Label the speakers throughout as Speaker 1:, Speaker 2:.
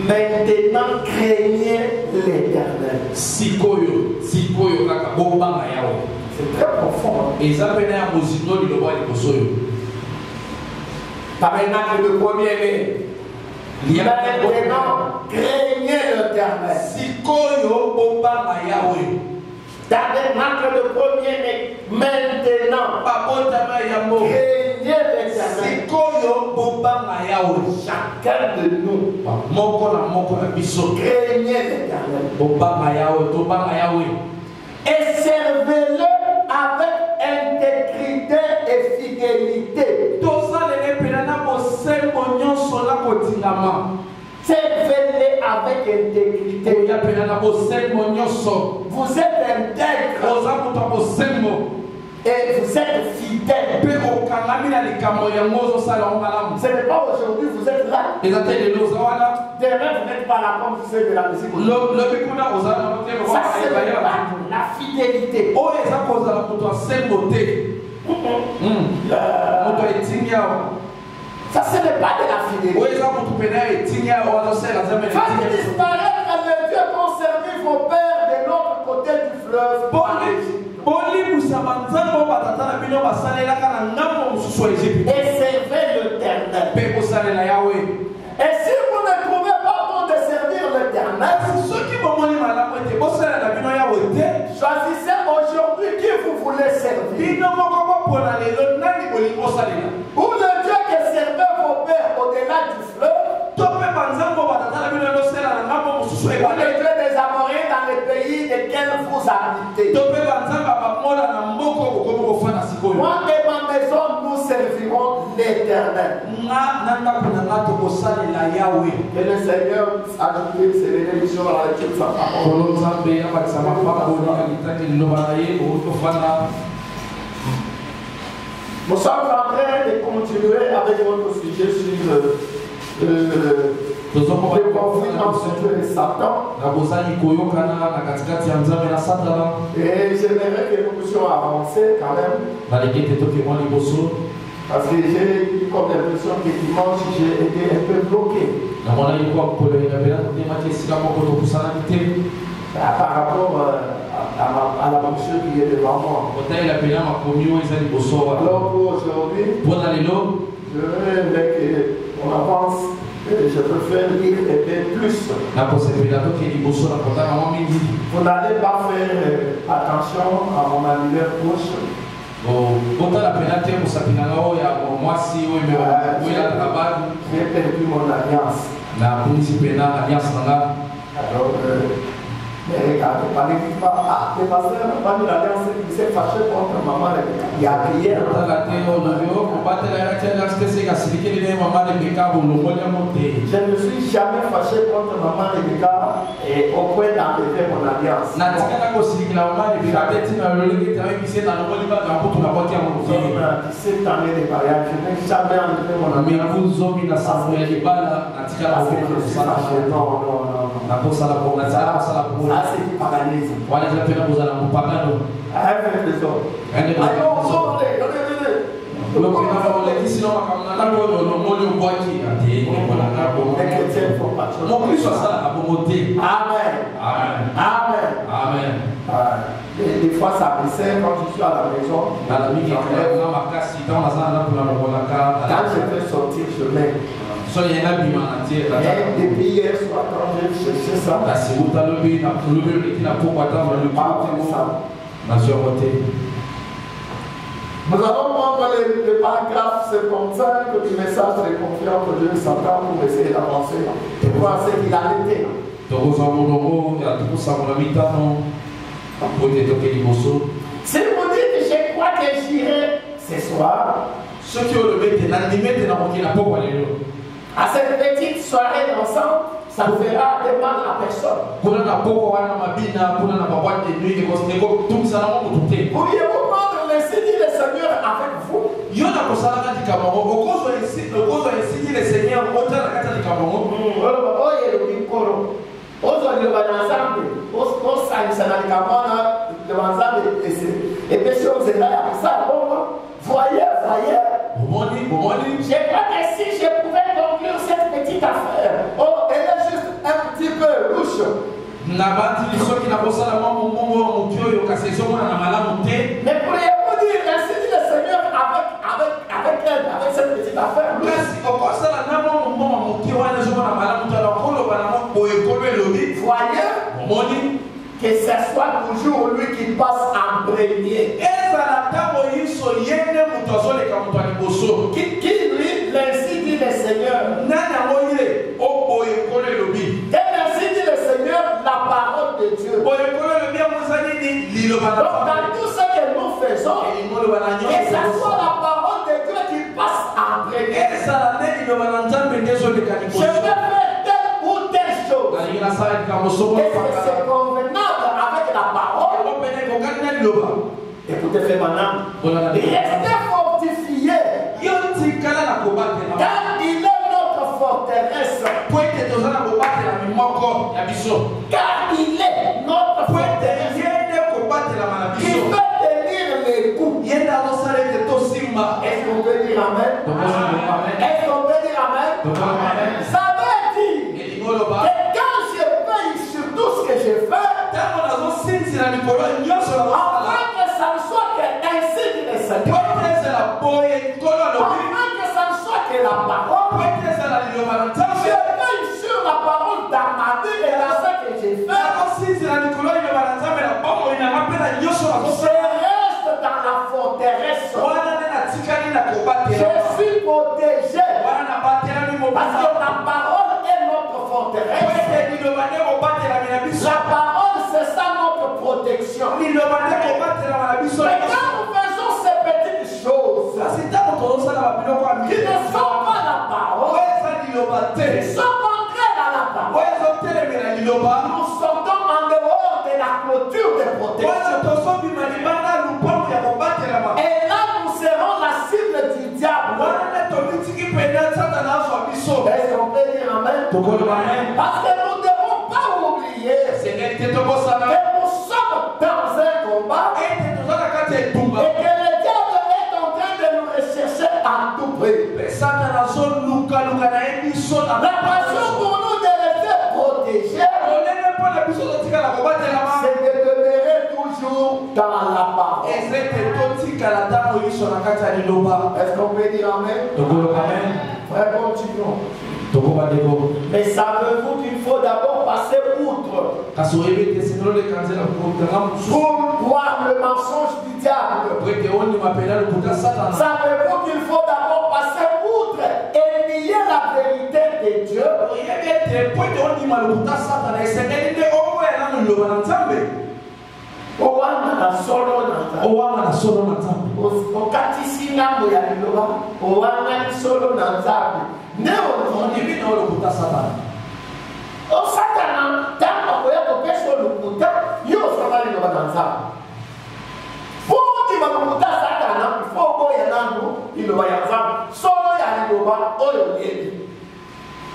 Speaker 1: Maintenant, craignez l'Éternel. C'est très profond. Tabernacle de premier-né. Maintenant, craignez l'Éternel. Tabernacle de premier-né. Maintenant, craignez l'Éternel. Chacun de nous, craignez l'Éternel. Et servez-le avec intégrité et fidélité. Servez-le avec intégrité. Vous êtes intègre. Et vous êtes fidèle. Ce n'est pas aujourd'hui, vous êtes là. Demain, vous n'êtes pas là comme vous faites de la musique. Ça, c'est la fidélité. Ça, ce n'est pas de la fidélité. Faites disparaître les dieux qu'ont servi vos pères de l'autre côté du fleuve. Et servez l'Éternel. Et si vous ne trouvez pas bon de servir l'Éternel, choisissez aujourd'hui qui vous voulez servir. Ou le Dieu qui servait vos pères au-delà du fleuve, ou le Dieu des Amoréens dans les pays desquels vous habitez. Moi et ma maison, nous servirons l'Éternel. Et le Seigneur a ajouté ses bénédictions à la lecture de sa parole. Nous sommes en train de continuer avec notre sujet sur le conflit entre Dieu et Satan. Et j'aimerais que nous puissions avancer quand même. Parce que j'ai eu comme l'impression que dimanche j'ai été un peu bloqué. Par rapport à la voiture qui est devant moi. Alors pour aujourd'hui, je veux qu'on avance. Je préfère lire un peu plus. Vous n'allez pas faire attention à mon annulaire gauche. J'ai perdu mon alliance. Alors, mais regardez, pas les pasteurs n'ont pas mis l'alliance qui s'est fâché contre maman. Il y a prière. Je ne suis jamais fâché contre maman Rebecca et au point d'enlever mon alliance. Cette année de mariage, je n'ai jamais enlevé mon alliance. Non. Ça, c'est du paganisme. Des fois, ça me sert quand je suis à la maison. Quand je veux sortir, je mets. Depuis hier soir, quand j'ai cherché ça, nous allons prendre le paragraphe 55 du message de confiance que Dieu s'entend pour essayer d'avancer et voir ce qu'il a été. Si vous dites, je crois que j'irai ce soir, à cette petite soirée d'ensemble, ça ne fera de mal à personne. Pourriez-vous prendre le signe du Seigneur avec vous? Voyez, J'ai pas que si je pouvais conclure cette petite affaire. Oh, elle est juste un petit peu louche. Mais pourriez-vous dire, ainsi dit le Seigneur avec elle, avec cette petite affaire louche. Voyez que ce soit toujours lui qui passe en premier. Qui lui, ainsi dit le Seigneur. Et ainsi dit le Seigneur, la parole de Dieu. Donc dans tout ce que nous faisons, que ce soit la parole de Dieu qui passe en premier. Je vais faire telle ou telle chose. Est-ce que c'est convenable avec la parole? Écoutez, fait maintenant. Restez fortifiés. Car il est notre forteresse. Car il est notre forteresse. Qui peut tenir les coups. Est-ce qu'on peut dire amen? Est-ce qu'on peut dire amen? Ça veut dire que quand je paye sur tout ce que je fais, afin que ça ne soit que ainsi dit le Seigneur, afin que ça ne soit que la parole, je paye sur la parole dans ma vie et dans ce que j'ai fait. Je reste dans la forteresse. Je suis protégé. Parce que la parole est notre forteresse. La parole, c'est ça notre protection. Mais quand nous faisons ces petites choses qui ne sont pas la parole, qui sont contraires à la parole, nous sortons en dehors de la clôture de protection. Et là, nous serons la cible du diable. Est-ce qu'on peut dire amen? Parce que nous ne devons pas oublier que nous sommes dans un combat et que le diable est en train de nous rechercher à tout prix. La passion pour nous de rester protégés, c'est de demeurer toujours dans la parole. Est-ce qu'on peut dire amen? Frère, continuons. Mais savez-vous qu'il faut d'abord passer outre pour voir le mensonge du diable? Savez-vous qu'il faut d'abord passer outre et nier la vérité de Dieu?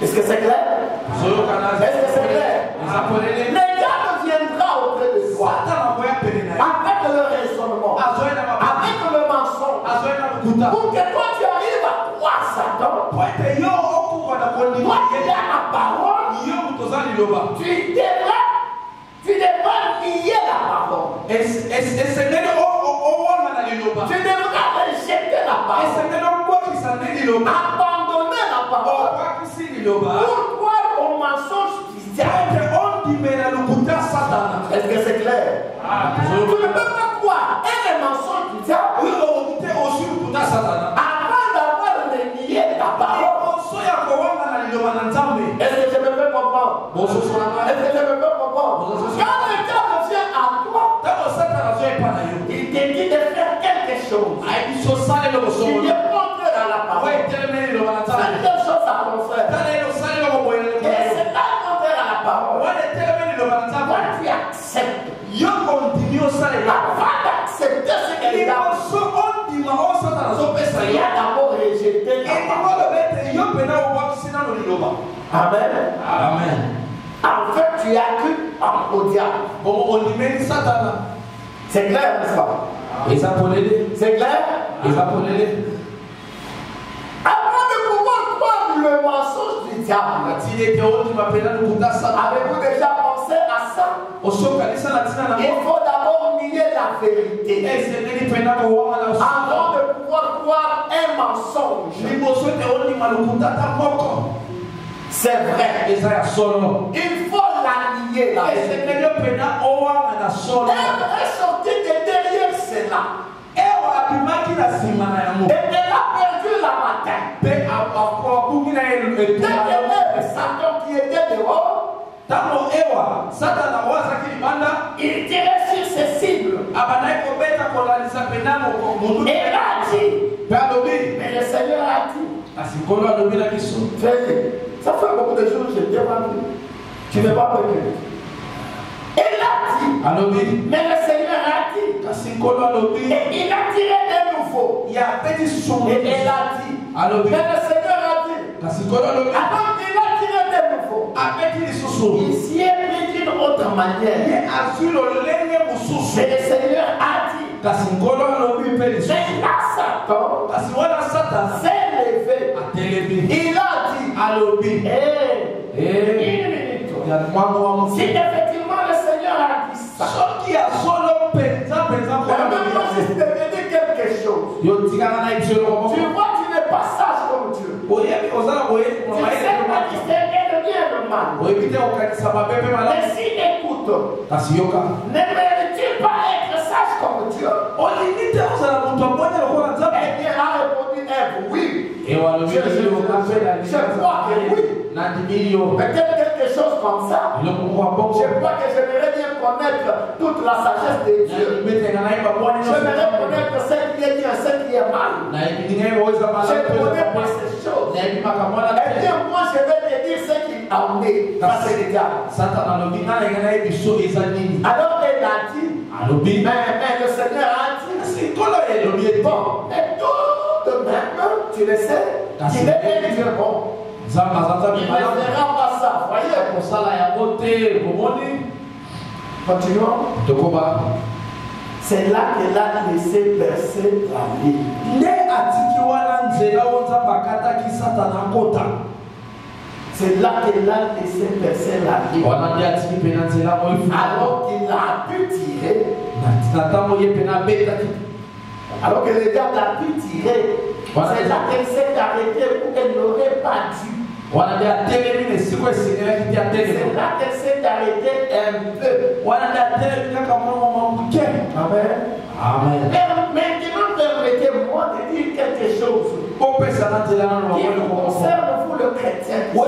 Speaker 1: Est-ce que c'est clair? Est-ce que c'est clair? Le diable viendra auprès de toi avec le raisonnement, avec le mensonge, pour que toi tu arrives à croire Satan. Toi qui as la parole, tu devras nier la parole. Tu devras rejeter la parole, abandonner la parole pour croire au mensonge du diable. Est-ce que c'est clair? Tu ne peux pas croire et les mensonges du diable avant d'avoir nié la parole. Est-ce que je me fais comprendre? Est-ce que je me fais comprendre? Quand le diable vient à toi, il te dit de faire quelque chose qui est contraire à la parole. Fais quelque chose à ton frère. Et c'est pas contraire à la parole. Toi, tu acceptes. Avant d'accepter ce que les gens il y a d'abord rejeté la parole. Amen. En fait, tu as cru au diable. C'est clair, n'est-ce pas? C'est clair? le mensonge du diable. Avez-vous déjà pensé à ça? Il faut d'abord nier la vérité avant de pouvoir croire un mensonge. C'est vrai. Il faut la nier, la vérité. Elle est sortie de derrière cela. Et elle a perdu la bataille. Satan qui était dehors, il tirait sur ses cibles. Et il a dit, mais le Seigneur a dit, ça fait beaucoup de jours que je t'ai vendu. Tu ne vas pas venir. Il a dit, mais le Seigneur a dit, et il a tiré de nouveau. Et il a dit, mais le Seigneur a dit, alors il a tiré de nouveau. Il s'y est pris d'une autre manière. Mais le Seieur a dit, mais là Satan s'est levé. Il a dit, une minute. Si effectivement le Seigneur a dit ça, maintenant je te dire quelque chose. Tu vois, tu n'es pas sage comme Dieu. Tu ne sais pas distinguer le bien et le mal. Mais si écoute, ne mérites-tu pas être sage comme Dieu? Eh bien, a répondu Ève, oui. Je crois que oui. Peut-être quelque chose comme ça. Je crois que j'aimerais bien connaître toute la sagesse de Dieu. J'aimerais connaître ce qui est bien, ce qui est mal. Je ne connais pas ces choses. Eh bien, moi, je vais te dire ce qui en est. Ça, c'est le diable. Alors, elle a dit, mais le Seigneur a dit, bon, mais tout de même, tu le sais, il est Dieu bon. Il ne verra pas ça, voyez. Continuons. C'est là qu'elle a laissé percer la ligne. C'est là qu'elle a laissé percer la ligne. Alors qu'il a pu tirer. Alors que le diable a pu tirer. C'est là qu'elle s'est arrêtée où elle n'aurait pas dû. C'est là qu'elle s'est arrêtée un peu. Amen. Maintenant, permettez-moi de dire quelque chose qui vous concerne, vous le chrétien. Mais vous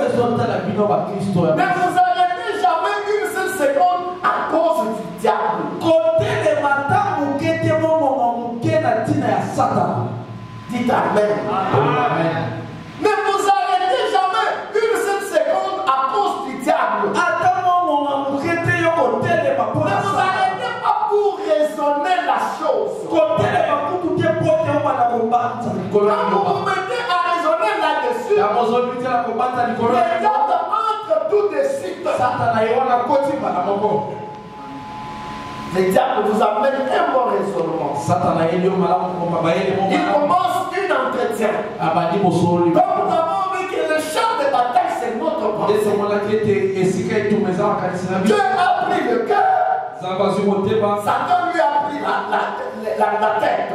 Speaker 1: n'arrêtez jamais une seule seconde à cause du diable. Dites Amen. Amen. Mais vous n'arrêtez jamais une seule seconde à cause du diable. Mais vous n'arrêtez pas pour raisonner la chose. Quand vous vous mettez à raisonner là-dessus, le diable entre tout de suite. Le diable vous amène un bon raisonnement. Il commence un entretien. Comme nous avons vu que le champ de bataille, c'est notre pensée. Dieu a pris le cœur. Satan lui a pris la tête.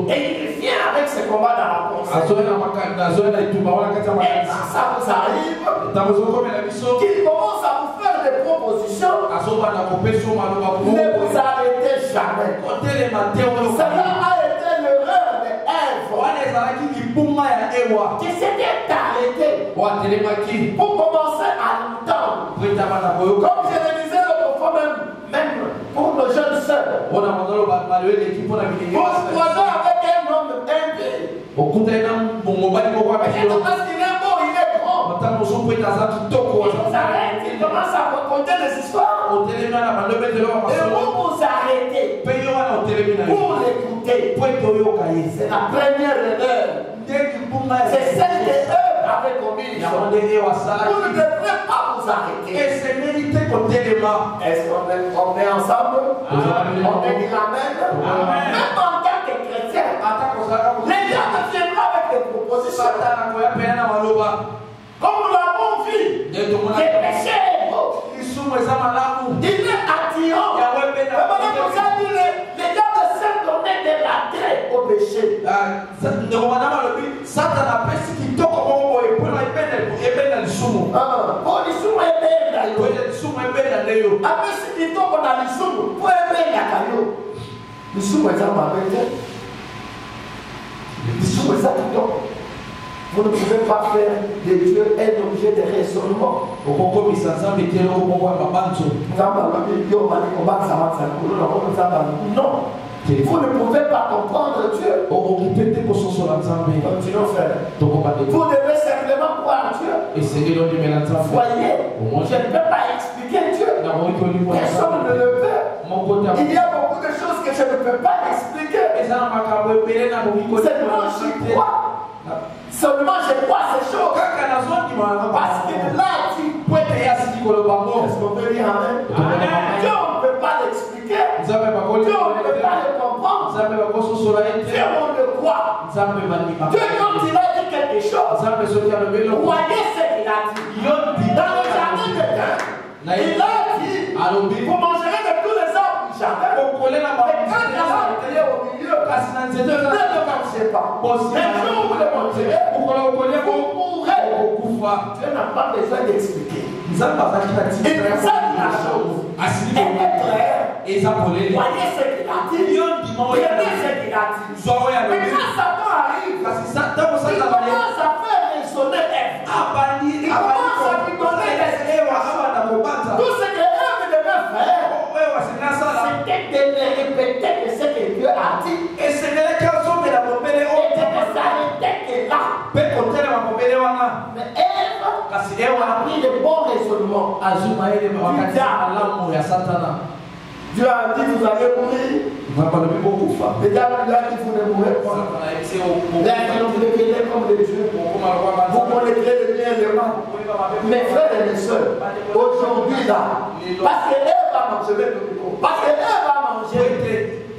Speaker 1: Et il vient avec ce combat dans la pensée. Et quand ça vous arrive, qu'il commence à vous faire des propositions, ne vous arrêtez jamais. Cela a été l'erreur de Ève qui s'était arrêtée pour commencer à l'entendre. Comme je le disais autrefois même pour nos jeunes sœurs. Pour avec un homme impie. Parce qu'il est beau, il est grand. Il s'arrête, il commence à raconter des histoires. Et vous vous arrêtez pour l'écouter. C'est la première erreur. C'est celle que Ève avait commise. Vous ne devrez pas vous arrêter. Est-ce qu'on est ensemble? On est dit Amen. Même en tant que chrétien, les gens viendront avec des propositions. péché. Après ce qui tombe dans le sumo, pour aimer la caillou. Le sumo est en vérité. Le sumo est en tout. Vous ne pouvez pas faire de Dieu un objet de raisonnement. Non. Vous ne pouvez pas comprendre Dieu. Continuons frère. Vous devez simplement croire Dieu. Voyez, je ne peux pas expliquer Dieu. Personne ne le peut. Il y a beaucoup de choses que je ne peux pas expliquer. Seulement je crois. Seulement je crois ces choses. Parce que là, tu peux. Est-ce qu'on peut dire Amen? Dieu, on ne peut pas l'expliquer. Dieu, on ne peut pas le comprendre. Dieu, on le croit. Dieu, quand il a dit quelque chose, voyez ce qu'il a dit. Dans le jardin de Dieu, il a dit, vous mangerez de tous les arbres du jardin. Mais quand il y a l'arbre qui est au milieu, ne le mangez pas. Mais jour où vous le mangerez, vous mourrez. Dieu n'a pas besoin d'expliquer. Il nous a dit la chose. Elle est claire. Voyez ce qu'il a dit. Regardez ce qu'il a dit. Mais quand Satan arrive, il commence à faire résonner Ève. Il commence à lui donner des explications. Tout ce que Ève devait faire, c'était de ne répéter que ce que Dieu a dit. Et de ne s'arrêter que là. Mais Ève a pris le bon raisonnement. Dieu a dit vous allez mourir. Les gars lui a dit vous ne mourrez pas. Là, vous devenez comme des dieux. Vous connaîtrez le bien et le mal. Mes frères et mes soeurs, aujourd'hui là, parce que Ève a mangé, parce que Ève a mangé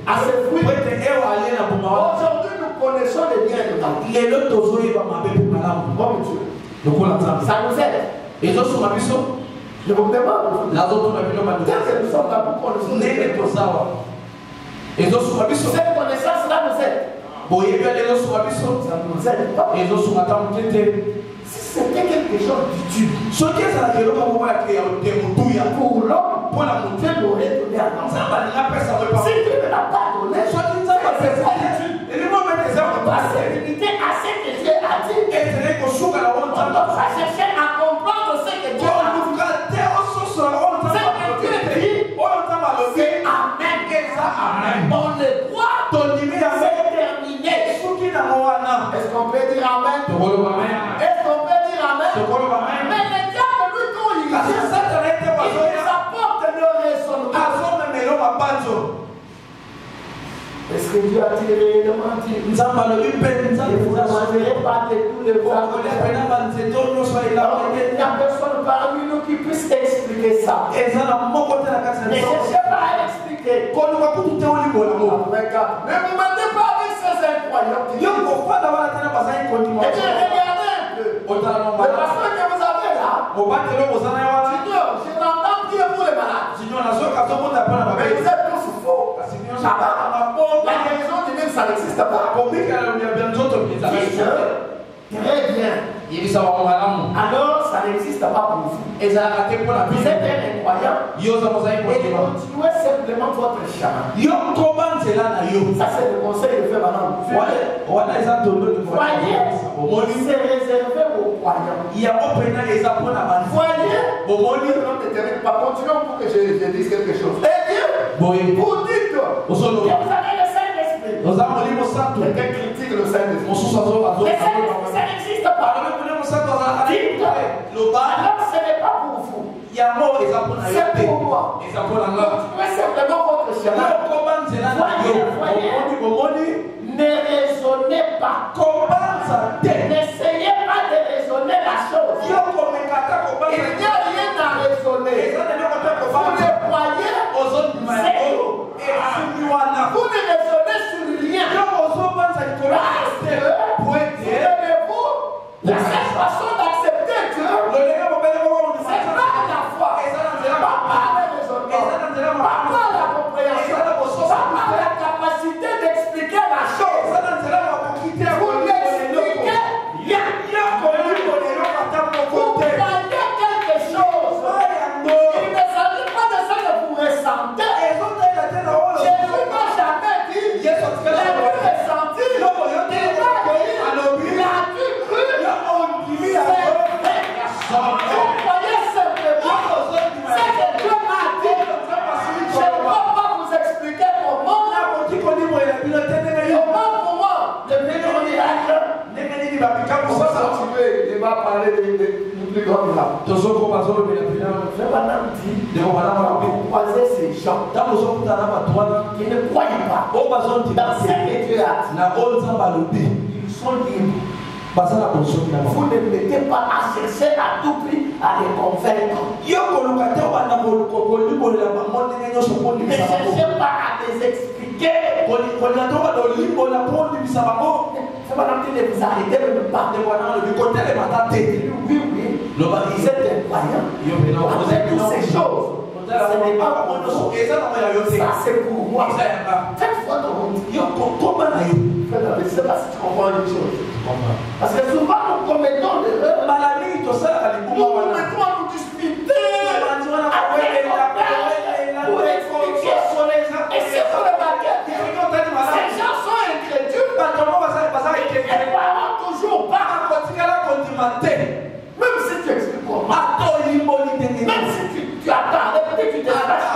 Speaker 1: à ses fruits. Aujourd'hui nous connaissons le bien et le mal. Bon Dieu, ça nous aide. Je vous demande, dès que nous sommes là pour connaître cette connaissance-là nous aide. Ça ne nous aide pas. Si c'était quelque chose d'utile pour l'homme, Dieu l'aurait donné à l'homme. Si Dieu ne l'a pas donné, c'est pas limité à ce que Dieu a dit. On doit chercher à comprendre ce que Dieu a dit. Ce que Dieu dit, c'est Amen. On le croit, c'est terminé. Est-ce qu'on peut dire Amen? Est-ce qu'on peut dire Amen? Mais le diable, lui, quand il nous apporte le raisonnement. Est-ce que Dieu a-t-il réellement dit? Ne vous amangerez pas de tous les arbres. Il n'y a personne parmi nous qui puisse expliquer ça. Ne cherchez pas à expliquer. Ne vous mettez pas avec ces incroyants. Et bien, regardez un peu. Le pasteur que vous avez là, Seigneur, je l'entends prier pour les malades. Mais vous êtes tous faux. La guérison divine, ça n'existe pas. Très bien. Alors, ça n'existe pas pour vous. Vous êtes un incroyant. Et continuez simplement votre chemin. Ça, c'est le conseil de faire maintenant. Voyez, c'est réservé aux croyants. Voyez, continuons pour que je dise quelque chose. Et Dieu, vous dites que vous avez le Saint-Esprit. Quelqu'un critique le Saint-Esprit. Le Saint-Esprit, ça n'existe pas. Dites, alors ce n'est pas pour vous. C'est pour moi. Continuez simplement votre chemin. Voyez. Ne raisonnez pas. N'essayez pas de raisonner la chose. Il n'y a rien à raisonner. Vous le croyez, c'est tout. Vous ne raisonnez sur rien. Souvenez-vous, la seule façon d'accepter Dieu, c'est par la foi. Pas par le raisonnement. Pas par la compréhension. Pas par la capacité d'expliquer la chose. il va parler du plus grand miracle. Frère Branham dit, croiser ces gens qui ne croient pas dans ce que Dieu a dit. Ils sont libres. Vous ne mettez pas à chercher à tout prix à les convaincre. Ne cherchez pas à les expliquer. C'est pas non plus de vous arrêter de me parler. Oui, vous êtes des croyants. Après toutes ces choses, ce n'est pas pour nous. Ça, c'est pour moi. Faites votre honte. Je ne sais pas si tu comprends une chose. Parce que souvent nous commettons des erreurs. Nous nous mettons à nous disputer pour expliquer. Et c'est pour le maquette. Ces gens sont incrédules. Ils ne croiront toujours pas. Même si tu expliques comment. Même si tu attends, peut-être que tu te lâches.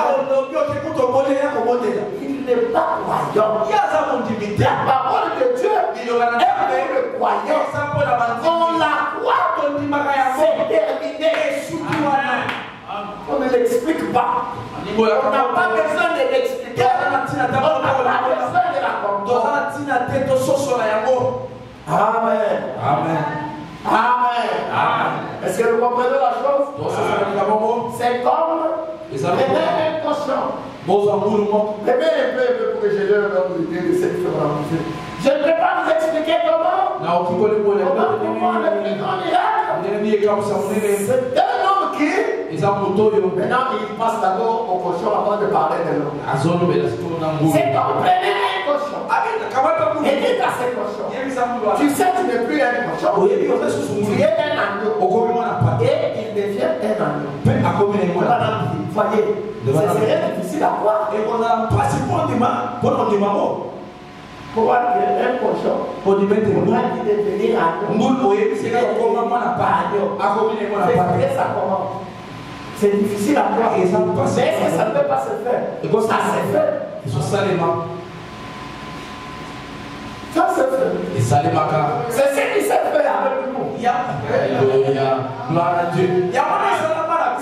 Speaker 1: Il n'est pas croyant. La parole de Dieu est pour le croyant. On la croit, c'est terminé. On ne l'explique pas. On n'a pas besoin de l'expliquer. On n'a pas besoin de la comprendre. Amen. Amen. Amen. Est-ce que vous comprenez la chose? C'est comme prenez un cochon. Prenez un peu pour que je donne l'idée de cette différence. Je ne peux pas vous expliquer comment. Comment le plus grand miracle. C'est un homme qui maintenant il passe d'abord au cochon avant de parler de l'homme. C'est comme prenez un cochon. Et dites à ce cochon, tu sais tu n'es plus un cochon. Tu es un agneau. Et il devient un agneau. Voyez, ce serait difficile à croire. Pourquoi un cochon pourra devenir agneau? Ça commence. C'est difficile à croire. Mais est-ce que ça ne peut pas se faire? Ça se fait. Ça se fait. C'est ce qui s'est fait avec nous. Alléluia. Gloire à Dieu. C'est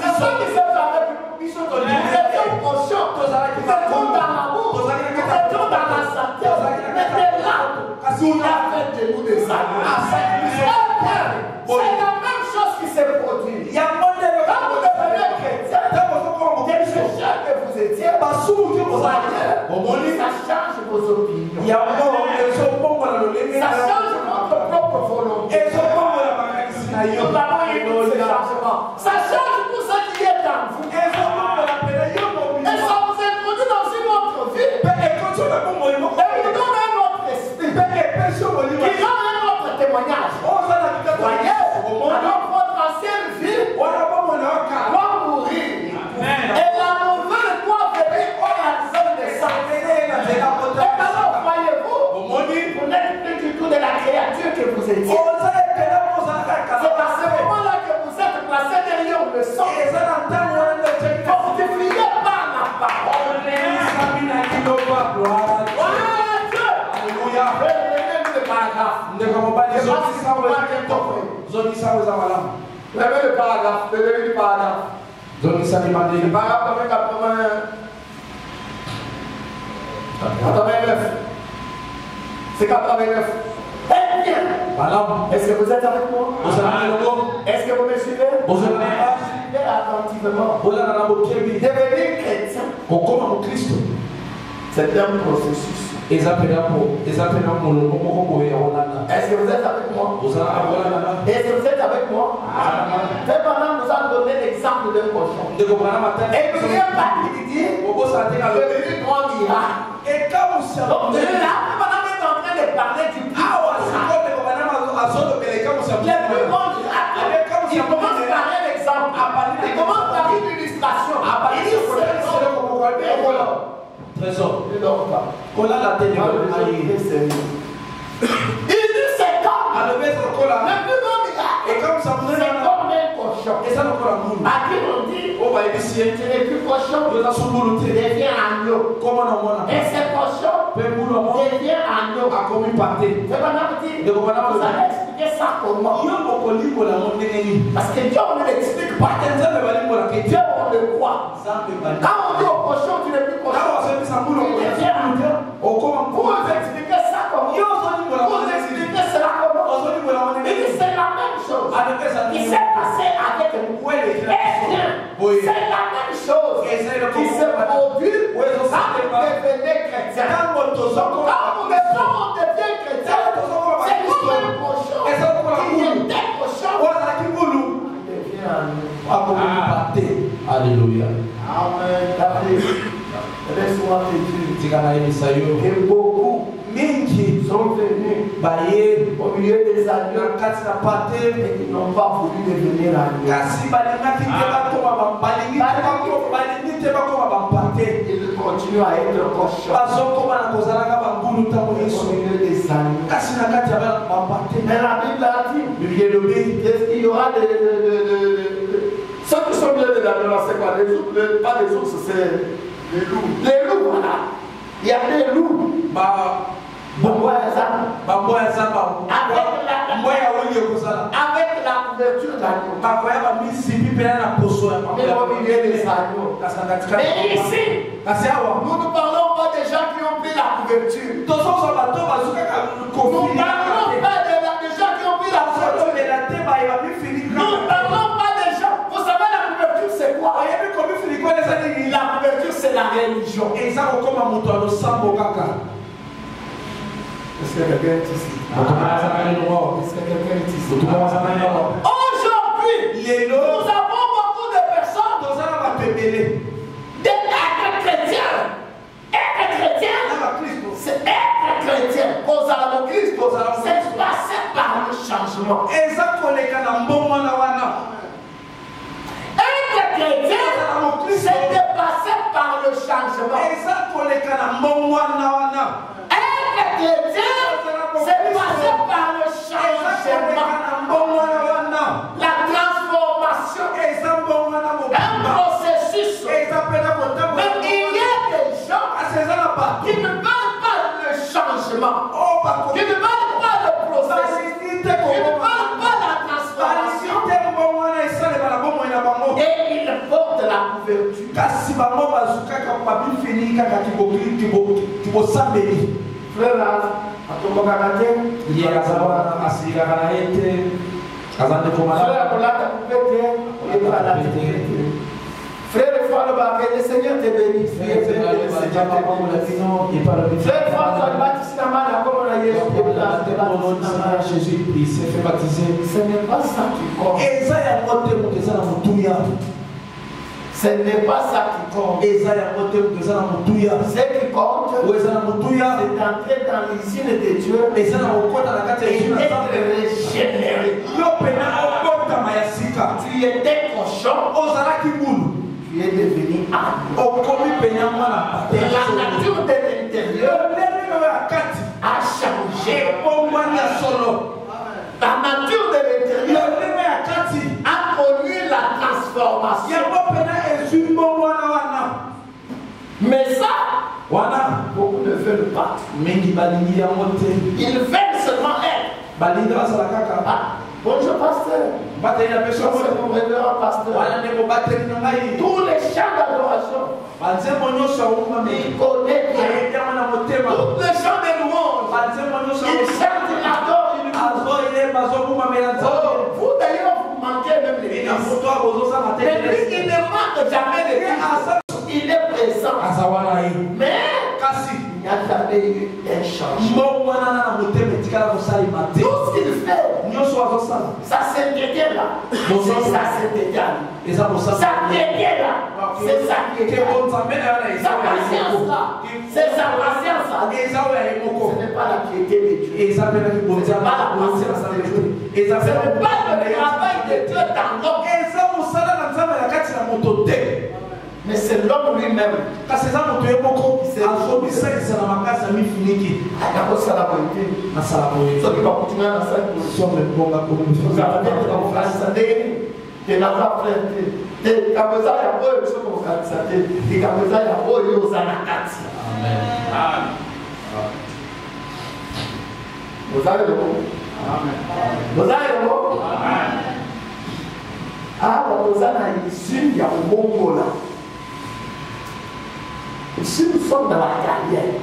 Speaker 1: ce qui s'est fait avec nous. Nous étions conscients. Nous étions dans l'amour. Nous étions dans la santé. Mais là, nous avons de nous des agneaux. C'est la même chose qui s'est produite. Quand vous devenez chrétien, des pécheurs que vous étiez, ça change vos opinions. Ça change votre propre volonté. Nous avons eu ce changement. Ça change tout ce qui est en vous. Et ça vous introduit dans une autre vie. Et vous donne un autre esprit. Qui donne un autre témoignage. Voyez, alors votre ancienne vie doit mourir. Et la nouvelle doit venir en action de sang. Et alors, voyez-vous, vous n'êtes plus du tout de la créature que vous étiez. C'est à ce moment-là que vous êtes placé derrière le sang. Fortifié par la parole. Alléluia. Le paragraphe. Levez le paragraphe. Levez le paragraphe. Le paragraphe 89. C'est 89. Est-ce que vous êtes avec moi? Est-ce que vous me suivez? Suivez attentivement. Devenir chrétien, c'est un processus. Est-ce que vous êtes avec moi? Est-ce que vous êtes avec moi? Frère Branham nous a donné l'exemple d'un cochon. Et il n'y a pas qui dit devenir grand miracle. Donc là, Frère Branham est en train de parler du plus grand miracle. Il commence par un exemple. Il commence par une illustration. Il dit trésor. Il dit c'est comme le plus grand miracle. C'est comme un cochon. À qui on dit tu n'es plus cochon, tu deviens agneau. Et ce cochon devient agneau. C'est pas dit, vous allez expliquer expliquer ça comment? Parce que Dieu on ne l'explique pas. Dieu on le croit. Quand on dit au cochon, tu n'es plus cochon. Vous expliquez ça comment? Vous expliquez cela comment? Il dit c'est la même chose. Il s'est passé avec nous. C'est la même chose qui se produit quand vous devenez chrétien. Quand vous devenez chrétien, c'est comme un cochon qui était cochon.
Speaker 2: Alléluia.
Speaker 1: Amen. Laisse-moi te dire que beaucoup sont venus au milieu des agneaux et qui n'ont pas voulu devenir agneaux. Ils continuent à être cochons au milieu des agneaux. Mais la Bible a dit qu'il y aura ceux qui sont bien de l'agneau, c'est quoi? Les ours, pas les ours, c'est les loups. Les loups, voilà. Il y a des loups. Avec la couverture d'agneau. Mais au milieu des agneaux. Mais ici, nous ne parlons pas des gens qui ont pris la couverture. Nous ne parlons pas des gens qui ont pris la couverture. Nous ne parlons pas des gens. Vous savez, la couverture, c'est quoi? La couverture, c'est la religion. Est-ce que quelqu'un est ici? Aujourd'hui, nous avons beaucoup de personnes d'être chrétiens. Être chrétien, c'est être chrétien. C'est passer par le changement. Être chrétien, c'est de passer par le changement. Être chrétien, c'est passer par le changement. La transformation. Un processus. Mais il y a des gens qui ne veulent pas le changement. Qui ne veulent pas le processus. Qui ne veulent pas la transformation. Et ils portent la couverture. Frère, frère, le Seigneur te bénisse. Frère, Jésus, il s'est fait baptiser. Ce n'est pas ça qui compte. Ce n'est pas ça qui compte. Ce qui compte, c'est d'entrer dans l'usine de Dieu et d'être régénéré. Tu étais cochon, tu es devenu âme. Et la nature de l'intérieur a changé. La nature de l'intérieur a connu la transformation. Mais ça, beaucoup ne veulent pas. Ils veulent seulement être. Bonjour pasteur. C'est mon révérend pasteur. Tous les chants d'adoration, il connaît bien. Tous les chants de louange, il chante, il adore, il adore. Vous d'ailleurs, vous manquez même l'église. Mais lui, il ne manque jamais l'église. Il est présent. Mais il n'y a jamais eu un changement. Tout ce qu'il fait, ça s'intégre là. C'est ça s'intégre. Ça t'égale là. C'est ça qui est. Sa patience là. C'est sa patience là. Ce n'est pas la piété de Dieu. Ce n'est pas la patience de Dieu. Ce n'est pas le travail de Dieu dans l'homme. Mais c'est l'homme lui-même. Quand c'est ça, vous devez beaucoup. C'est l'homme. Vous avez le mot. Amen. Vous avez le mot? Ah, vous avez ici, il y a un bon mot là. Ici, nous sommes dans la carrière.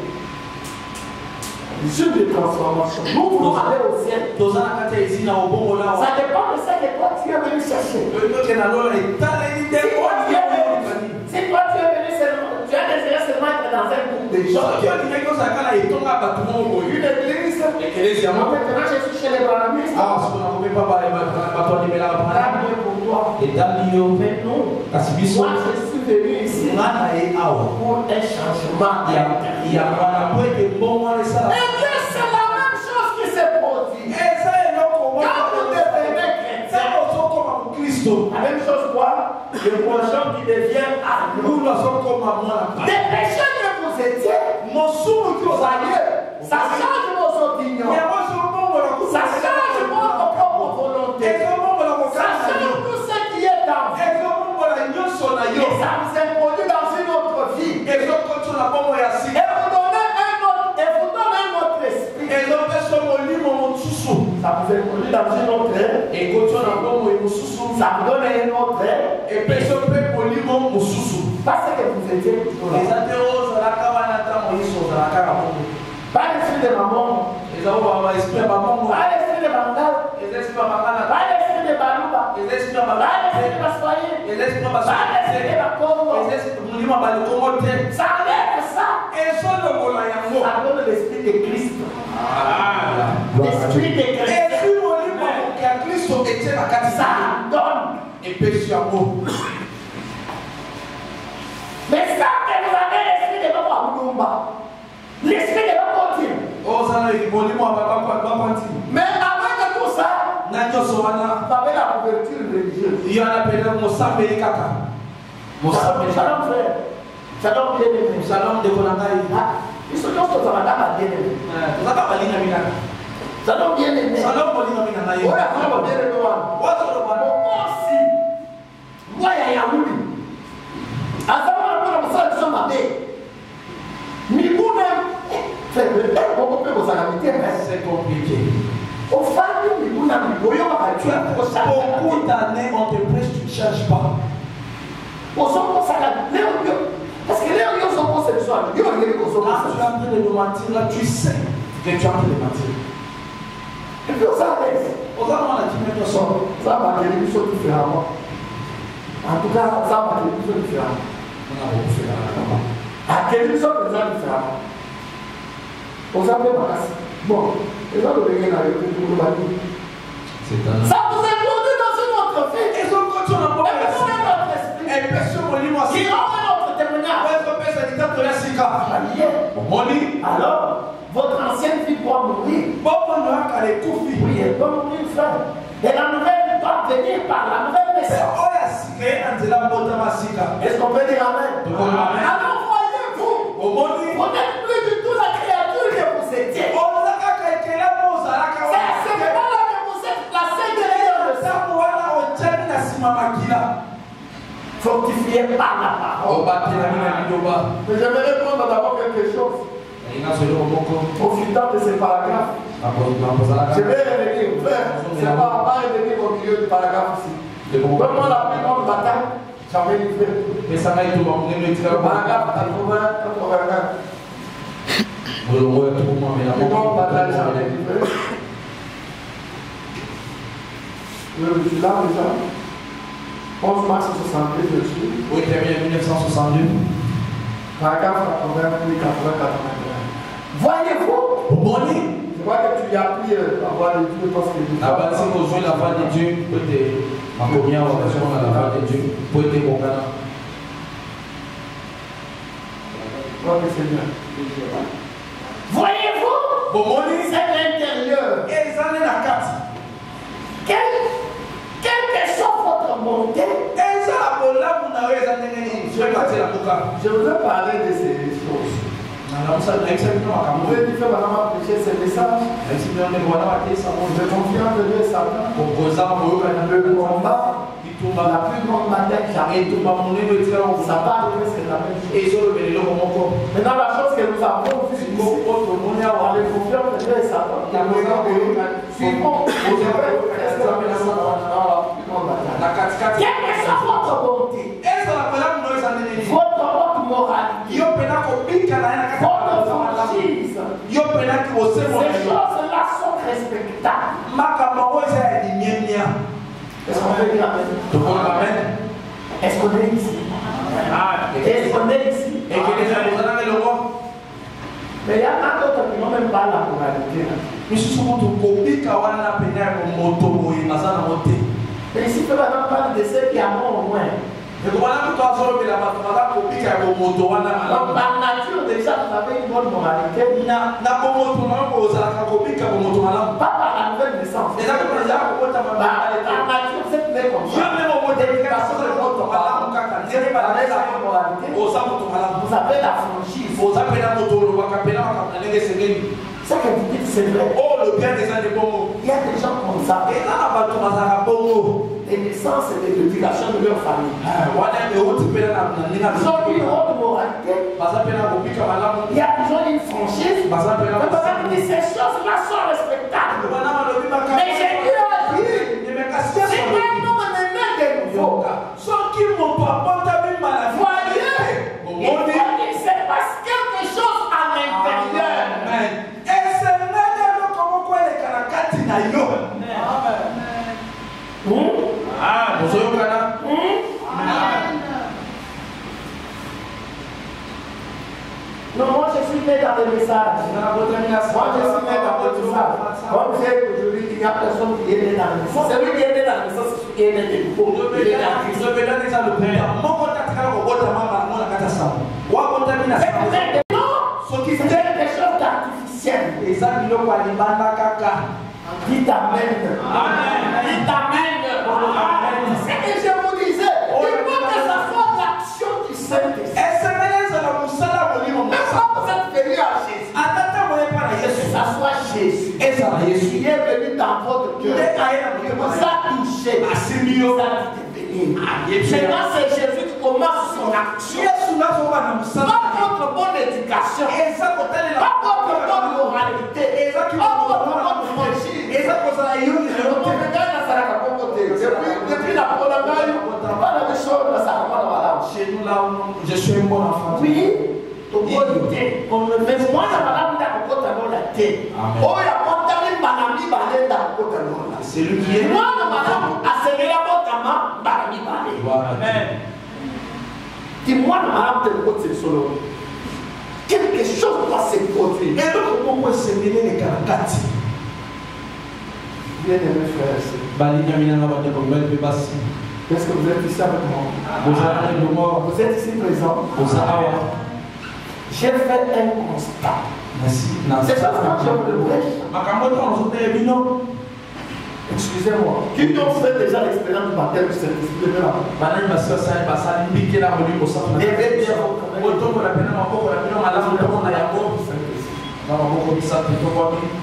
Speaker 1: Ici, de transformation. Nous voulons aller au ciel. Ça dépend de ça que toi tu es venu chercher. Si toi tu es venu seulement, tu as désiré seulement être dans un groupe de gens. Une église. Maintenant, je suis chez les branamistes. Mais non. Moi, je suis venu ici pour un changement. Et bien, c'est la même chose qui se produit. Quand vous devenez chrétien, la même chose quoi? Le prochain qui devient à nous. Des péchés que vous étiez, vous alliez, ça change vos opinions. Ça change votre propre volonté. Ça change tout ce qui est dans vous. Et ça vous introduit dans une autre vie. Et vous donne un autre esprit. Ça vous introduit dans une autre. Ça vous donne un autre. Parce que vous étiez toujours là. Pas l'esprit de maman. Pas l'esprit de mandal. Pas l'esprit de baluba. Pas l'esprit de bassoyer. Pas l'esprit de bakongo. Ça enlève ça. Ça donne l'esprit de Christ. L'esprit de Christ. Ça donne. Mais ça que vous avez l'esprit de Baba, l'esprit de Baba continue. Mais avec tout ça, vous avez la couverture religieuse. Shalom frère. Shalom bien-aimé. Shalom de Konangaï. Ils sont tous dans la bien-aimé. Shalom bien-aimé. Shalom bien-aimé. C'est compliqué. Beaucoup d'années on te prêche, tu ne cherches pas. Parce que les gens sont conceptuels. Tu es en train de nous mentir là, tu sais que tu es en train de mentir. Et puis on s'arrête. On va voir la dimension. Ça va être une chose différente. En tout cas, ça va être une chose différente. À quelque chose différent. On s'appelle Bakas. Bon, les gens de venir dans le pays. Ça vous introduit dans une autre vie. Et ça continue à notre esprit. Et personne ne dit qui rend notre témoignage. Alors, votre ancienne vie doit mourir. Oui, elle doit mourir, frère. Et la nouvelle doit venir par la nouvelle personne. Est-ce qu'on peut dire amen? Alors, voyez-vous, vous n'êtes plus du tout la créature que vous étiez. C'est seulement là que vous êtes placé derrière le sang. Fortifié par la parole. Mais j'aimerais prendre d'abord quelque chose. Profitant de ces paragraphes, je vais revenir. C'est pas revenir au milieu du paragraphe ici. Vraiment la plus grande bataille, j'avais livré. Le paragraphe 80-81. La plus grande bataille, j'avais livré. Je suis là déjà. 11 mars 62, je suis. Oui, terminé 1962. Paragraphe 80, 81. Voyez-vous? Je crois que tu y as pris la voix de Dieu parce que la voix de Dieu peut être ma première relation à la voix de Dieu peut être mon canal. C'est bien. Voyez-vous? C'est l'intérieur. Quelle que soit votre montée, je vous ai parlé de ces choses. Vous pouvez dire que madame a prêché ces messages. Je confie en Dieu et Satan. Le combat, la plus grande bataille que j'arrête. Ça va arriver, c'est la même chose. Maintenant, la chose que nous avons vue ici, on est confiant en Dieu et Satan. Suivons. Est-ce qu'on peut dire amen? Est-ce qu'on est ici? Est-ce qu'on est ici? Mais il y a d'autres qui n'ont même pas la moralité. Mais ici, on parle de ceux qui en ont au moins. Donc, par nature, déjà, vous avez une bonne moralité. Pas par la nouvelle naissance. Par nature, vous êtes né comme ça. Vous avez la franchise. Ça que vous dites, c'est vrai. Oh, le bien des animaux. Il y a des gens comme ça. Et là, les naissances et l'éducation de leur famille. Ils ont une haute moralité. Ils ont une franchise. Mais ces choses-là sont respectables. Mais j'ai dit, c'est un homme de nouveau. Voyez, il faut qu'il se passe quelque chose à l'intérieur. Non, moi je suis né dans les messages. Moi je suis né dans les messages. Comme j'ai aujourd'hui, il y a personne qui est né dans les messages. Celui qui est né dans les messages, c'est celui qui est né de nouveau. Il est dans Christ. C'est des choses artificielles. Dites amen. Dites amen. C'est ce que je vous disais. Il faut que ça soit l'action du Saint-Esprit. Même quand vous êtes venu à Jésus, que ça soit Jésus qui est venu dans votre cœur, qui vous a touché, qui vous a dit de venir. Maintenant, c'est Jésus qui commence son action. Pas votre bonne éducation, pas votre bonne moralité, pas votre bonne franchise. Depuis la première pas la même chose, ça va chez nous là, je suis un bon enfant. Oui, mais moi, c'est lui qui est. Moi, dis-moi, quelque chose doit se produire. Et donc, pourquoi se mêler les caractères? Bien aimé frère, est-ce que vous êtes ici avec moi? Vous êtes ici présent? J'ai fait un constat. C'est ça que je vous le prêche. Excusez-moi. Qui ont fait déjà l'expérience du baptême du Saint-Esprit?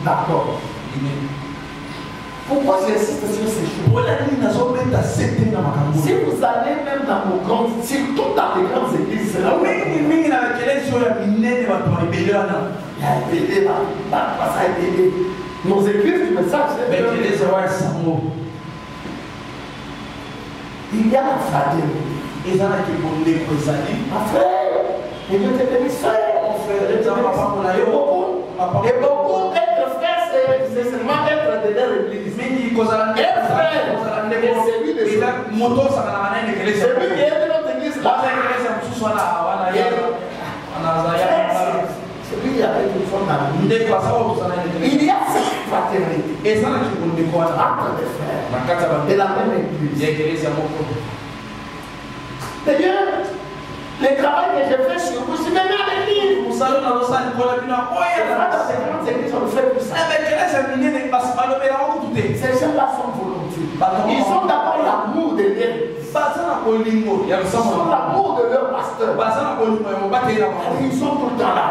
Speaker 1: D'accord. Pourquoi j'insiste sur ces choses? Si vous allez même dans nos grandes, surtout dans les grandes églises, c'est là où nos églises du message, il y a la fraternité. Ma frère, et Dieu te bénisse, et beaucoup être frère, c'est seulement être dedans l'église. Et frère, c'est celui de celui qui est de notre église là. Celui qui a fait une forme d'amour. Il y a cette fraternité entre les frères de la même église. D'ailleurs, le travail que je fais sur vous, c'est même à l'église. Ces grandes églises, on le fait pour ça. Ces gens-là sont volontiers. Ils ont d'abord l'amour de l'église. Ils ont l'amour de leur pasteur. Ils sont tout le temps là.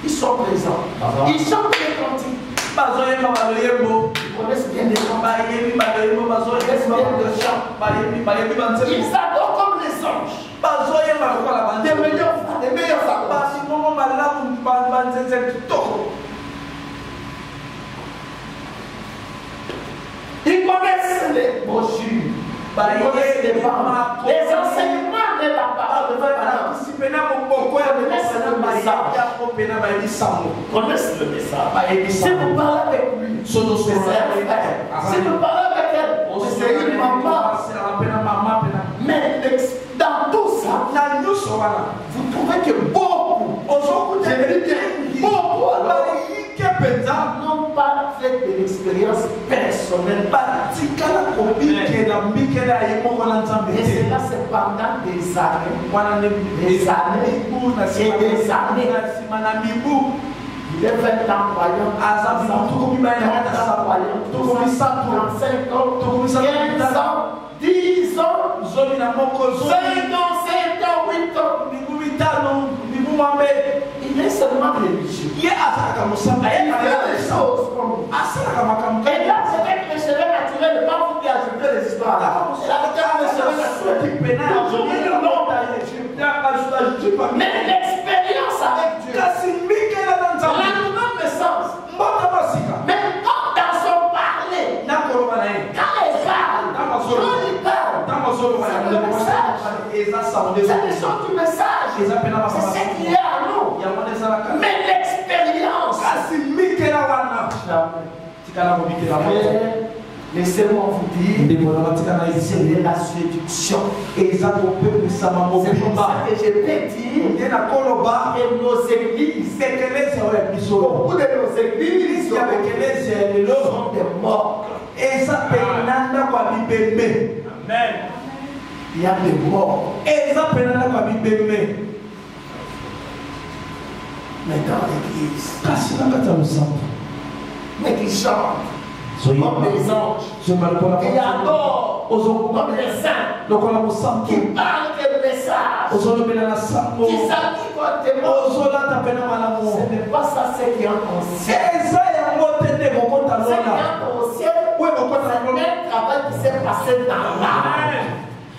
Speaker 1: Ils sont présents. Ils chantent les cantiques. Ils connaissent bien les chants. Ils adorent comme les anges. Des meilleurs ils connaissent les brochures, les enseignements de la parole Connaissent le message. Si vous parlez avec lui, c'est un frère. Si vous parlez avec elle, c'est une maman. Mais dans tout ça, vous trouvez que beaucoup, n'ont pas fait de l'expérience personnelle. Et cela, c'est pendant des années. Des années. Il est 20 ans croyant, 35 ans, 15 ans, 10 ans, 5 ans, 7 ans, 8 ans. Il est seulement religieux. Il fait des choses comme ça. Et là, c'est vrai que le cheveu naturel ne pas vous dire ajouter les histoires là. Mais l'expérience avec Dieu, la nouvelle naissance, même quand dans son parler, quand elle parle, c'est le message. C'est les choses du message. C'est ce qu'il y a à nous. Mais l'expérience. Laissez-moi vous dire, c'est la séduction. C'est pour ça que je peux dire que nos églises, beaucoup de nos églises sont des morts. Amen. Il y a des morts. Mais dans l'église, mais qui chantent comme les anges, et adorent comme les saints, qui parlent des messages, qui s'habillent correctement. Ce n'est pas ça ce qui est en ciel. Ce qui est en ciel, c'est un travail qui s'est passé dans l'âme,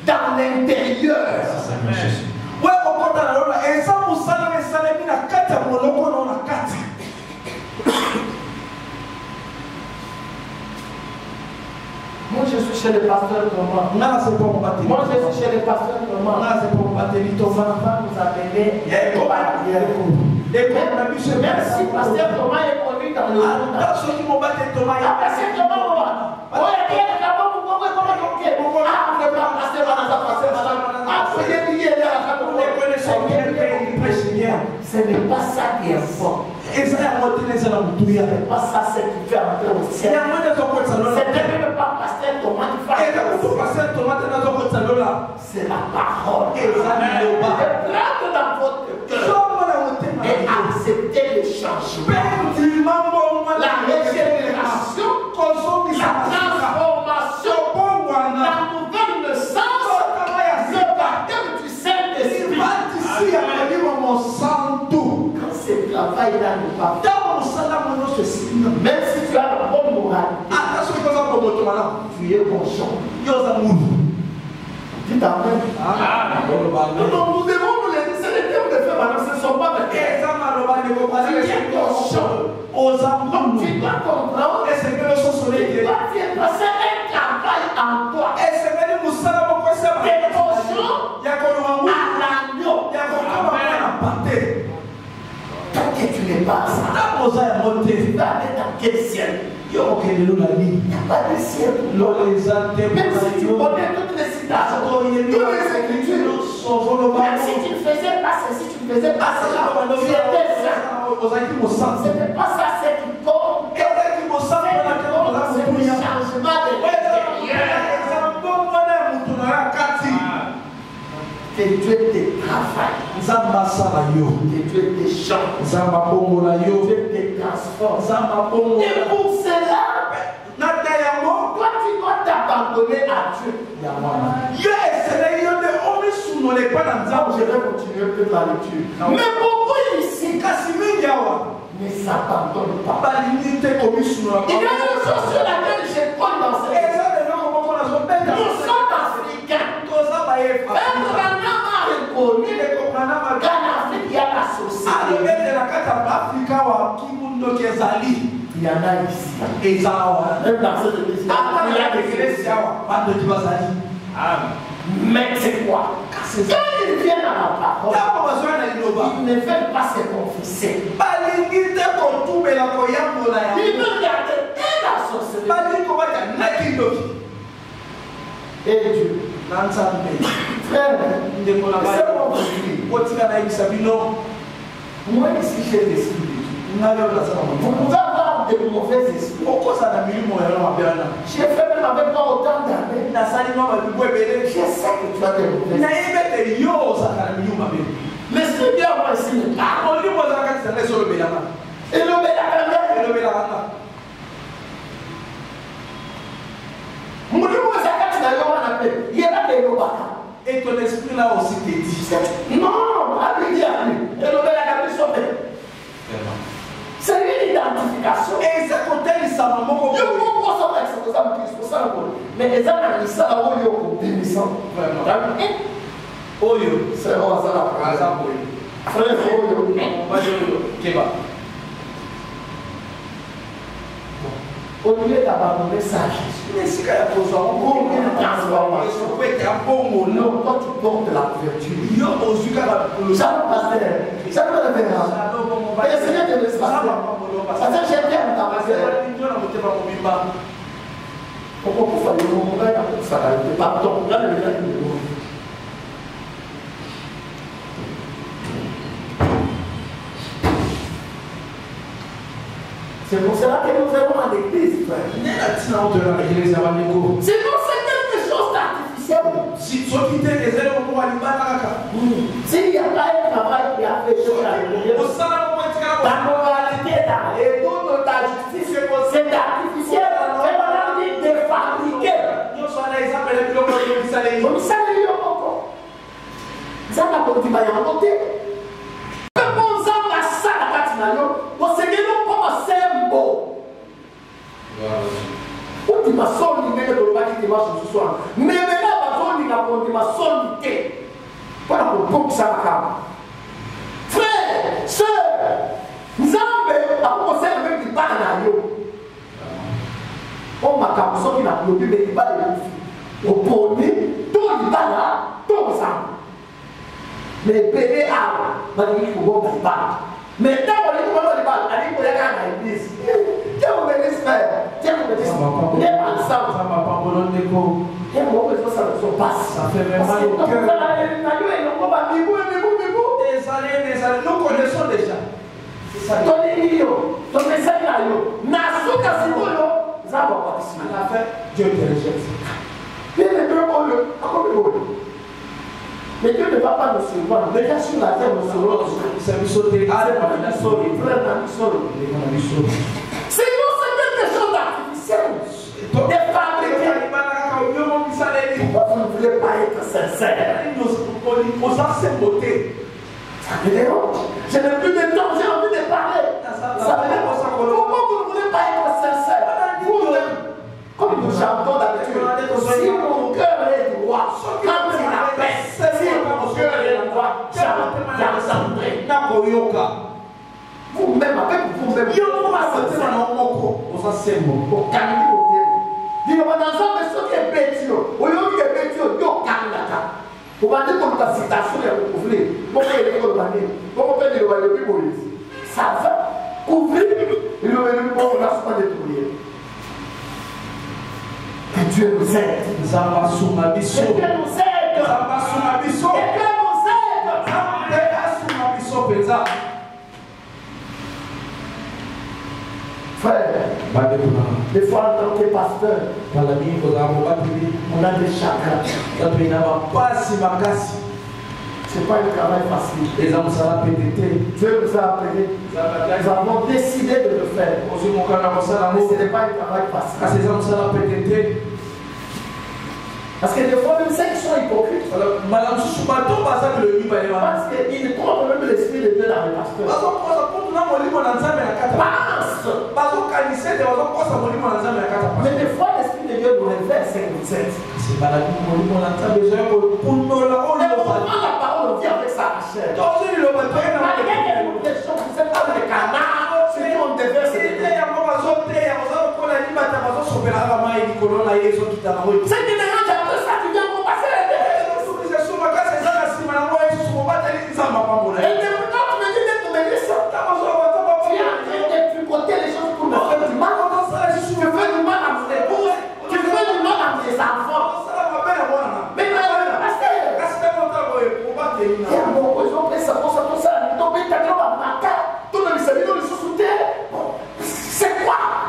Speaker 1: dans l'intérieur. Moi je suis chez le pasteur Thomas. Moi je suis chez le pasteur Thomas. Thomas va nous appeler. Merci pasteur Thomas est connu dans le monde. Pasteur Thomas, ce n'est pas ça qui est fort. Ce n'est pas ça ce qui fait entrer au ciel. C'est même pas pasteur Thomas qui fait. C'est la parole. Plante dans votre cœur et acceptez le changement, la régénération, la transformation, la nouvelle naissance, le baptême du Saint-Esprit. Quand ce travail là ne va pas, même si tu as la bonne morale, tu es conscient. Dites amen. Nous devons nous les dire, c'est les termes de faire maintenant, ce ne sont pas mes termes. Tu es conscient. Donc tu dois comprendre que tu dois passer un travail en toi. Tu es conscient à l'agneau. Tant que tu n'es pas ça, tu vas aller dans quel ciel? Il n'y a pas de ciel. Même si tu connais toutes les citations, toutes les écritures, même si tu ne faisais pas ceci, tu ne faisais pas cela, tu étais saint. Ce n'est pas ça, c'est qui compte. C'est le changement de l'intérieur. Que Dieu te travaille, que Dieu te change, que Dieu te transforme. Et pour cela, toi tu dois t'abandonner à Dieu. Je vais continuer un peu la lecture. Mais beaucoup ici ne s'abandonnent pas. Il y a une chose sur laquelle je compte dans cette vie. Nous sommes africains. Il y a la société. Il y en a ici. Même dans cette église. Il y a des églises. Mais c'est quoi? Quand il Lorsqu'ils viennent à la parole, ils ne veulent pas se confesser. Ils veulent garder la sorcellerie. Et Dieu, frère, moi ici j'ai l'esprit. Vous pouvez avoir de mauvais esprits. J'ai fait même avec toi autant d'années. Je sais que tu as des mauvais esprits. L'esprit vient moi ici. Et le
Speaker 2: et ton esprit là aussi te dit.
Speaker 1: Non, c'est une identification.
Speaker 2: Et ça contient les savants.
Speaker 1: Mais les gens qui sont là, c'est au lieu d'abandonner ça, mais si tu as besoin de transformation, non, quand tu portes la couverture, ça va passer, ça va le faire. Et le Seigneur te laisse passer. Parce que j'ai bien ta passer. Pourquoi faire le monde ça pardon, là le village de l'eau. C'est pour cela que nous allons à l'église, frère. Sinon, c'est quelque chose d'artificiel. S'il n'y a pas un travail qui a fait chose à l'intérieur, ta moralité là, et toute ta justice, c'est artificiel. C'est pas dit de fabriquer. Comme ça, il y a encore. Ça n'a pas dit, il y a encore. Mais maintenant, frère, soeur, Nzambe a commencé avec du banana. On m'a camusé qui n'a plus de banana. Au premier, tout le banana, tout ça. Mais bébé a, mais il faut bon banana. Mais tant qu'on est dans le bal, on est dans l'église. Tiens, on me laisse faire. Tiens, on me laisse faire. On est ensemble. Ça m'a pas besoin de quoi. Tiens, on me laisse ça se passe. Ça fait même mal au cœur. Des années, nous connaissons déjà. Ton église, ton message là, Nasuka Sibolo, ça va participer. À la fin, Dieu te rejette. Bien les deux, on le. Mais Dieu ne va pas nous surprendre. Déjà sur la terre, nous serons. C'est quelque chose d'artificiel. Des fabriqués. Pourquoi vous ne voulez pas être sincère? Ça me dérange. Je n'ai plus de temps, j'ai envie de parler. Ça me dérange. Pourquoi vous ne voulez pas être sincère? Vous-même, comme nous chantons d'habitude, si mon cœur est droit, quand il a paix, si mon cœur est droit, j'entendrai. Vous-même, avec vous-même, vous ça va couvrir le que Dieu nous aide. Frère, des fois en tant que pasteur, on a des chagrins. C'est pas un travail facile. Dieu nous a appelés. Nous avons décidé de le faire. Mais ce n'est pas un travail facile. Parce que des fois, même ceux qui sont hypocrites, parce qu'ils trouvent même l'esprit de Dieu dans les pasteurs. Mais des fois, l'esprit de Dieu nous révèle 57. C'est pas la vie. On prend la parole, on vit avec sa chair. Malgré que nous prêchons, vous êtes comme des canards, ce qu'on déverse. C'est que les gens après ça, tu viens pour passer la tête.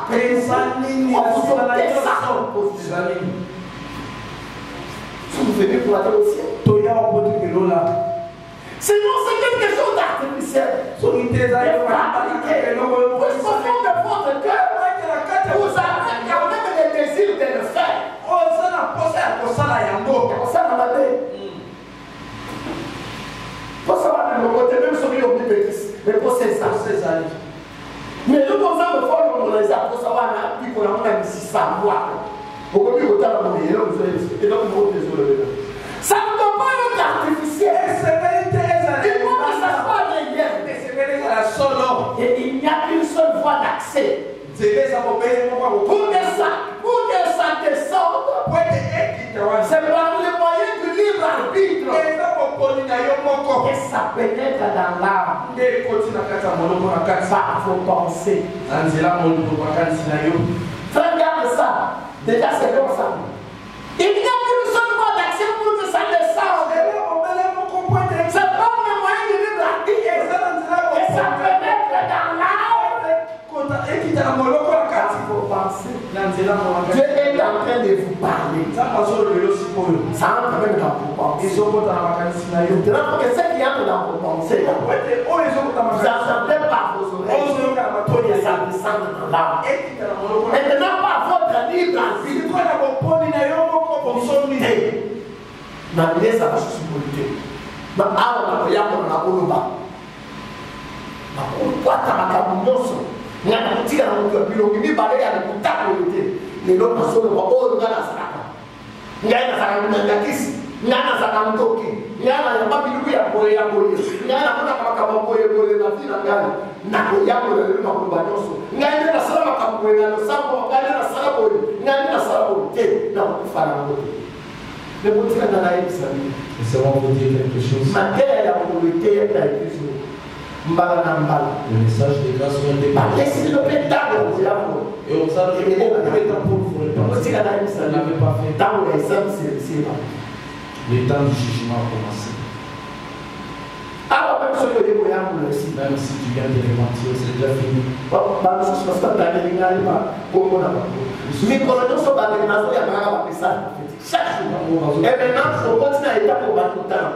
Speaker 1: Si vous venez pour aller au ciel. Sinon, c'est quelque chose d'artificiel. Vous confondez votre cœur. Vous avez quand même le désir de le faire. Pour savoir le côté, même si on est petit, mais pour ça. Mais nous, comme ça, nous faisons les actes pour savoir qu'on a même si ça moi. Pourquoi nous avons dit que nous avons et donc nous avons ça ne doit pas être artificiel. Il faut que ça soit réel. Et il n'y a qu'une seule voie d'accès. Pour que ça descende, c'est par le moyen du libre arbitre. Et ça pénètre dans l'âme. Par vos pensées. Frère, regarde ça. Déjà, c'est comme ça. Il n'y a qu'une seule voie d'accès pour que ça descende. C'est par le moyen du libre arbitre. Et ça pénètre dans l'âme. Dieu est en train de vous parler. Ça entre même dans vos pensées. Maintenant, que ce qui entre dans vos pensées, vous n'entendez pas vos oreilles. Et ça descend dans l'âme. Maintenant, par votre libre arbitre, n'amenez ça à la supporter.
Speaker 2: Laissez-moi vous dire quelque chose. Le message de grâce sont des paroles. Et on s'en est beaucoup de temps pour vous répondre. Vous n'avez pas fait. Le temps du jugement a commencé. Même si tu viens de les mentir, c'est déjà fini.
Speaker 1: Chaque jour. Et maintenant, je continue à être pour battre le temps.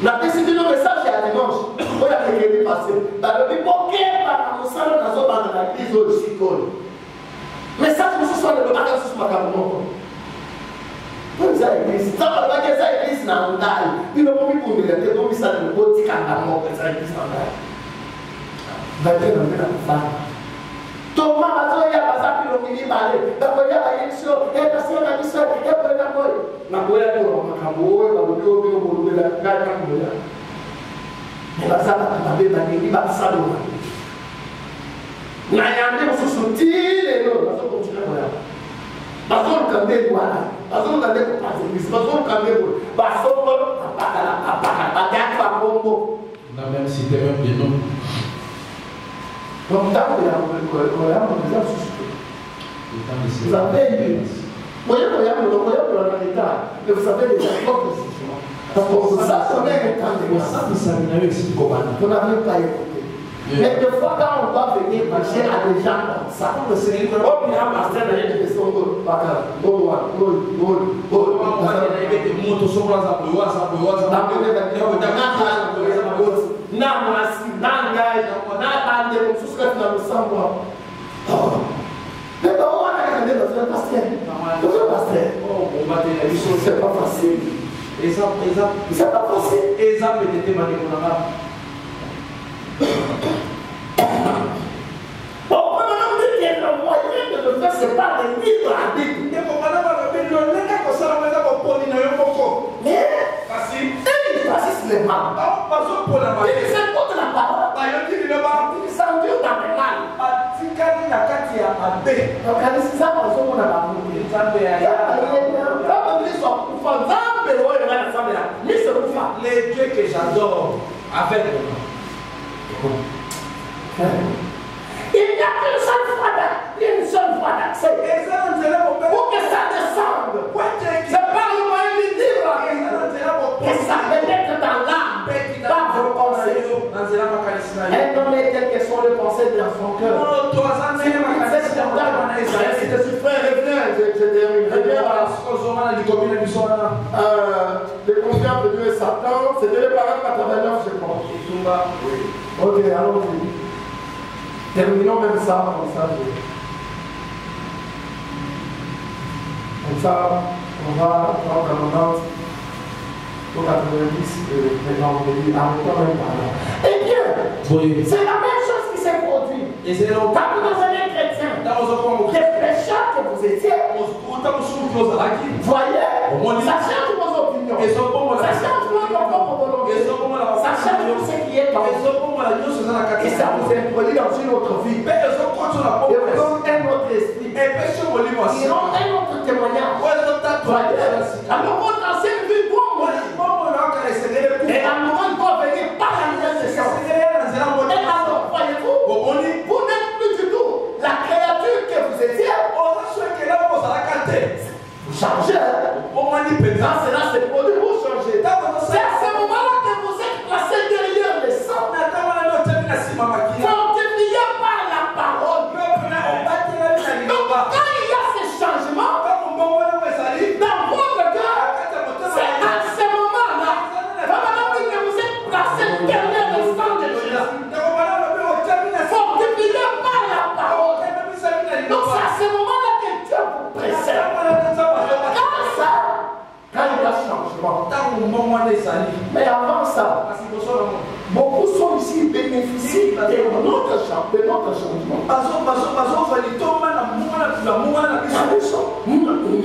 Speaker 1: La décision du message est à dimanche. On a été passé. Dans le bipoquet, par la salle, dans la l'église, au psychologue. Message, ce soit le bagage sur ma caméra. Vous avez église. Ça va pas que ça église n'a pas. Il ne peut plus pour me dire que ça ne peut pas dire mort que ça église n'a pas. Va dire dans la femme. Thomas a dit à ça puis le mini balé. D'abord il y a la élection et personne n'a dit ça et pour la boy. Na boy pour ma cabo, la boy au bout de la gagne comme là. Mais la ça va bien dans les ba ça do. Na yande mo soutien et non, ça continue là. Parce qu'on cambe voilà. Parce qu'on cambe pour passer, parce qu'on cambe pour. Parce qu'on
Speaker 2: on a même cité même des noms.
Speaker 1: Donc, vous avez eu. Vous savez déjà votre jugement. Parce que ça, on est un temps de ça. Vous n'avez pas écouté. Mais des fois, quand on va venir marcher à des gens comme ça, on ne sait pas. On vient passer dans les questions de c'est pas facile. C'est pas facile. Le moyen de le faire, c'est pas de libre arbitre. Mais facile, c'est mal. Il s'écoute la parole. Il s'endure dans les mal. C'est ça qu'on a les dieux que j'adore avec moi. Il n'y a qu'une seule fois, une seule ça peut être dans l'âme, pas vos pensées. Un homme est tel que sont les pensées dans son cœur. Si je suis frère et bien, je termine. Les confiants de Dieu et Satan, c'était le paragraphe 89, je pense. Ok, allons-y. Terminons même ça, comme ça. Comme ça, on va prendre un moment pour 90 maintenant, on dit arrêtons même par là. Eh bien, c'est la même chose qui s'est produite. Quand vous devenez chrétien, les pécheurs que vous étiez, voyez, ça change vos opinions, ça change votre propre volonté, ça change tout ce qui est en vous. Et ça vous introduit dans une autre vie. Et vous donne un autre esprit. Ils ont un autre témoignage. Alors votre ancienne vie doit mourir. Et la nouvelle doit venir par la nouvelle naissance. Et alors, voyez-vous, vous n'êtes plus du tout la créature que vous étiez. Vous changez. Quand cela se produit, vous changez. C'est à ce moment-là que vous êtes placé derrière les sangs. Fortifié par la parole. Donc, quand il y a ce changement dans votre cœur, c'est à ce moment-là que vous êtes placé derrière les sangs de Jésus. Fortifié par la parole. Donc, c'est à ce moment-là que Dieu vous préserve. Quand il y a changement. Mais avant ça, beaucoup sont ici bénéficient de notre changement.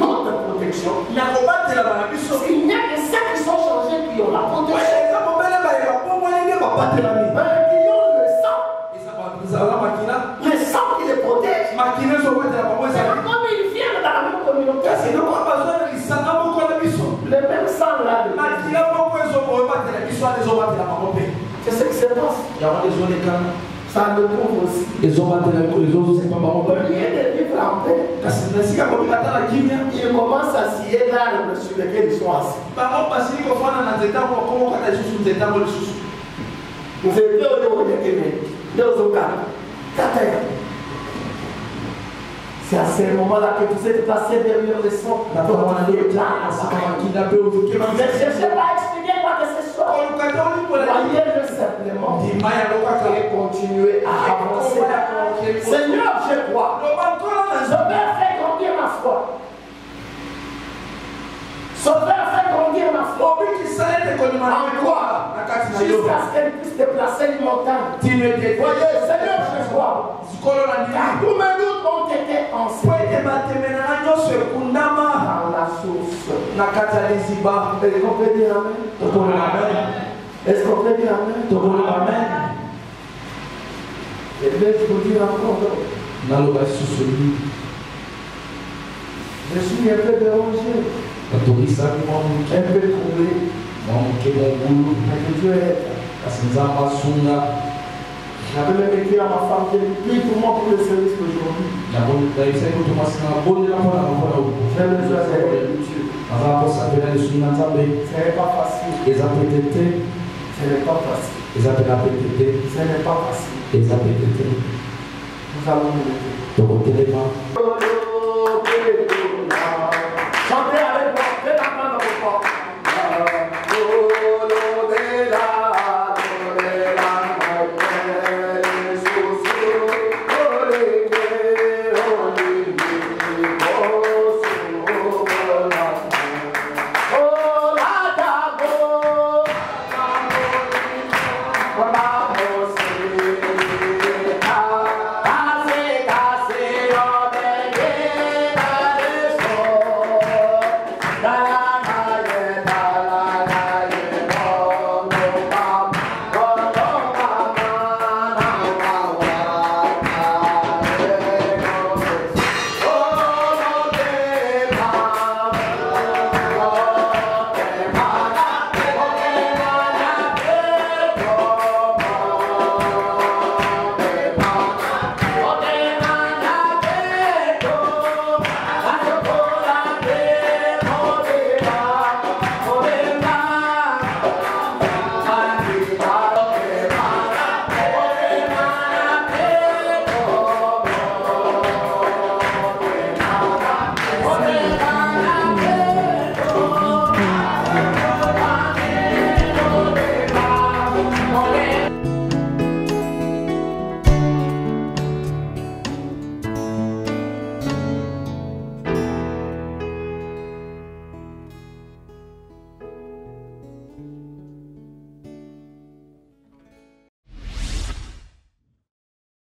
Speaker 1: Notre protection. Il n'y a que ceux qui sont changés qui ont la protection. Qui ont le sang. Le sang qui les protège. Comme ils viennent dans la même communauté. Le même sang là. C'est ce qui se passe. Ça le prouve aussi. Au lieu de vivre en paix, ils commencent à scier l'arbre sur lequel ils sont assis. Vous êtes c'est à ce moment-là que vous êtes passé derrière les sons. Ne cherchez pas à expliquer quoi que ce soit. Voyez-le simplement. Et continuez à avancer. Seigneur, je crois. Je vais faire grandir ma foi. Sauveur, fait grandir ma foi. En quoi? Jusqu'à ce qu'elle puisse déplacer une montagne. Voyez, Seigneur, je crois. Car tous mes doutes ont été enseignés dans la source. Est-ce qu'on peut dire Amen? Est-ce qu'on peut dire Amen? Et bien, je vous dis encore. Je suis un peu dérangé. Un peu troublé. Mais que Dieu aide. J'avais même écrit à ma femme qu'elle prie pour moi pour le service d'aujourd'hui. J'ai besoin d'aide de Dieu. Ce n'est pas facile. Ce n'est pas facile. Ce n'est pas facile. Nous allons nous lever.